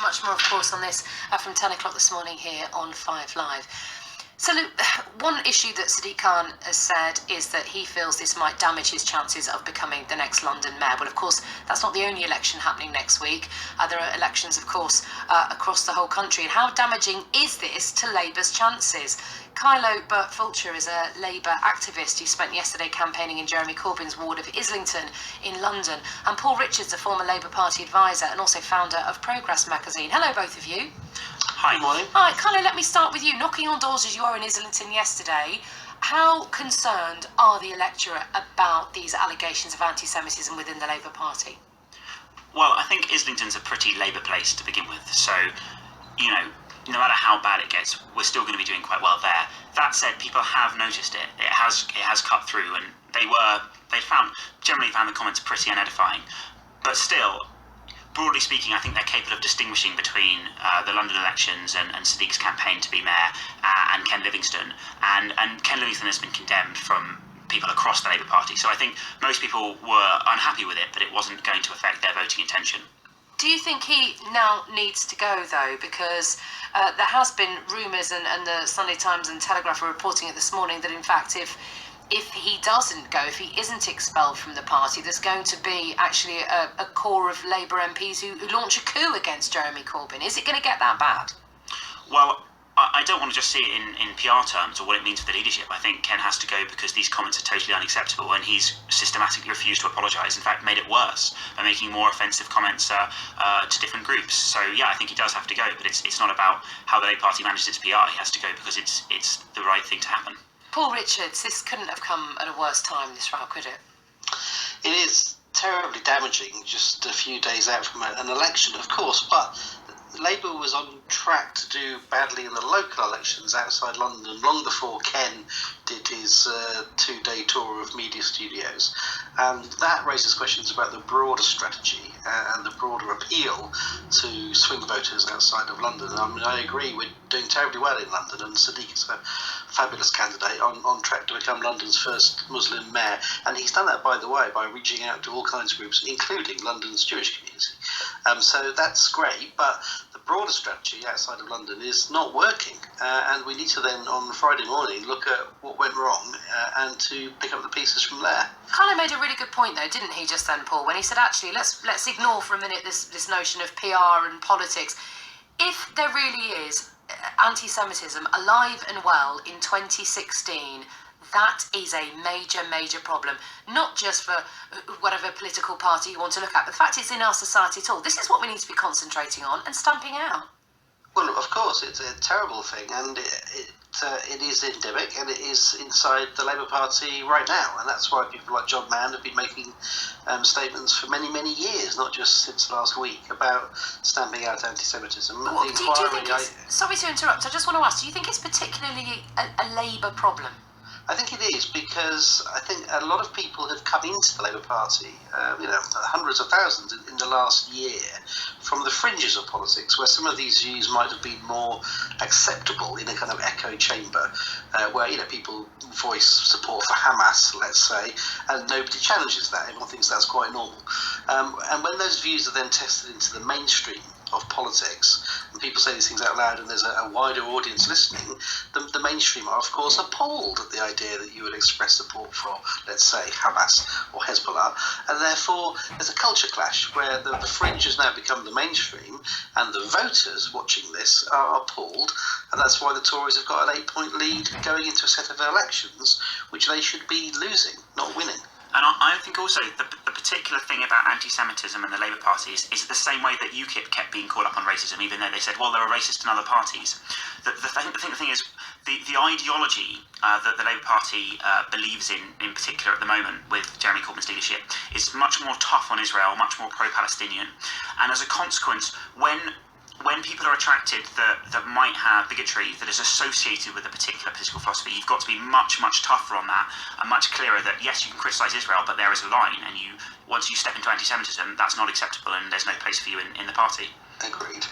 much more, of course, on this from 10 o'clock this morning here on 5 Live. So, Luke, one issue that Sadiq Khan has said is that he feels this might damage his chances of becoming the next London mayor. Well, of course, that's not the only election happening next week. There are elections, of course, across the whole country. And how damaging is this to Labour's chances? Kyalo Burt Fulcher is a Labour activist who spent yesterday campaigning in Jeremy Corbyn's ward of Islington in London. And Paul Richards, a former Labour Party advisor and also founder of Progress magazine. Hello, both of you. Hi. Good morning. Hi, Kylo, let me start with you. Knocking on doors as you are in Islington yesterday, how concerned are the electorate about these allegations of anti-Semitism within the Labour Party? Well, I think Islington's a pretty Labour place to begin with, so, no matter how bad it gets, we're still going to be doing quite well there. That said, people have noticed it. It has cut through, and they generally found the comments pretty unedifying. But still, broadly speaking, I think they're capable of distinguishing between the London elections and Sadiq's campaign to be mayor and Ken Livingstone. And Ken Livingstone has been condemned from people across the Labour Party. So I think most people were unhappy with it, but it wasn't going to affect their voting intention. Do you think he now needs to go, though? Because there has been rumours, and the Sunday Times and Telegraph are reporting it this morning, that in fact if he doesn't go, if he isn't expelled from the party, there's going to be actually a core of Labour MPs who launch a coup against Jeremy Corbyn. Is it going to get that bad? Well, I don't want to just see it in PR terms or what it means for the leadership. I think Ken has to go because these comments are totally unacceptable, and he's systematically refused to apologise. In fact, made it worse by making more offensive comments to different groups. So yeah, I think he does have to go, but it's not about how the Labour Party manages its PR. He has to go because it's the right thing to happen. Paul Richards, this couldn't have come at a worse time, this row, could it? It is terribly damaging just a few days out from an election, of course, but Labour was on track to do badly in the local elections outside London long before Ken did his two-day tour of media studios. And that raises questions about the broader strategy and the broader appeal to swing voters outside of London. I mean, I agree, we're doing terribly well in London, and Sadiq is a fabulous candidate on track to become London's first Muslim mayor. And he's done that, by the way, by reaching out to all kinds of groups, including London's Jewish community. So that's great, but the broader strategy outside of London is not working, and we need to then on Friday morning look at what went wrong and to pick up the pieces from there. Kylo made a really good point, though, didn't he, just then, Paul, when he said, actually, let's ignore for a minute this notion of PR and politics. If there really is anti-Semitism alive and well in 2016, that is a major, major problem, not just for whatever political party you want to look at, but the fact it's in our society at all. This is what we need to be concentrating on and stamping out. Well, of course, it's a terrible thing, and it is endemic, and it is inside the Labour Party right now, and that's why people like John Mann have been making statements for many, many years, not just since last week, about stamping out anti-Semitism. Well, do you think sorry to interrupt, I just want to ask, do you think it's particularly a Labour problem? I think it is, because I think a lot of people have come into the Labour Party, hundreds of thousands in the last year, from the fringes of politics, where some of these views might have been more acceptable in a kind of echo chamber, where people voice support for Hamas, let's say, and nobody challenges that. Everyone thinks that's quite normal. And when those views are then tested into the mainstream of politics, and people say these things out loud and there's a wider audience listening, the mainstream are of course appalled at the idea that you would express support for, let's say, Hamas or Hezbollah, and therefore there's a culture clash where the fringe has now become the mainstream, and the voters watching this are appalled, and that's why the Tories have got an 8-point lead going into a set of elections which they should be losing, not winning. And I think also the particular thing about anti-Semitism and the Labour Party is the same way that UKIP kept being called up on racism, even though they said, well, there are racists in other parties. The thing is, the ideology that the Labour Party believes in particular at the moment with Jeremy Corbyn's leadership is much more tough on Israel, much more pro-Palestinian. And as a consequence, when people are attracted that might have bigotry that is associated with a particular political philosophy, you've got to be much, much tougher on that and much clearer that, yes, you can criticise Israel, but there is a line, and once you step into anti-Semitism, that's not acceptable and there's no place for you in the party. Agreed.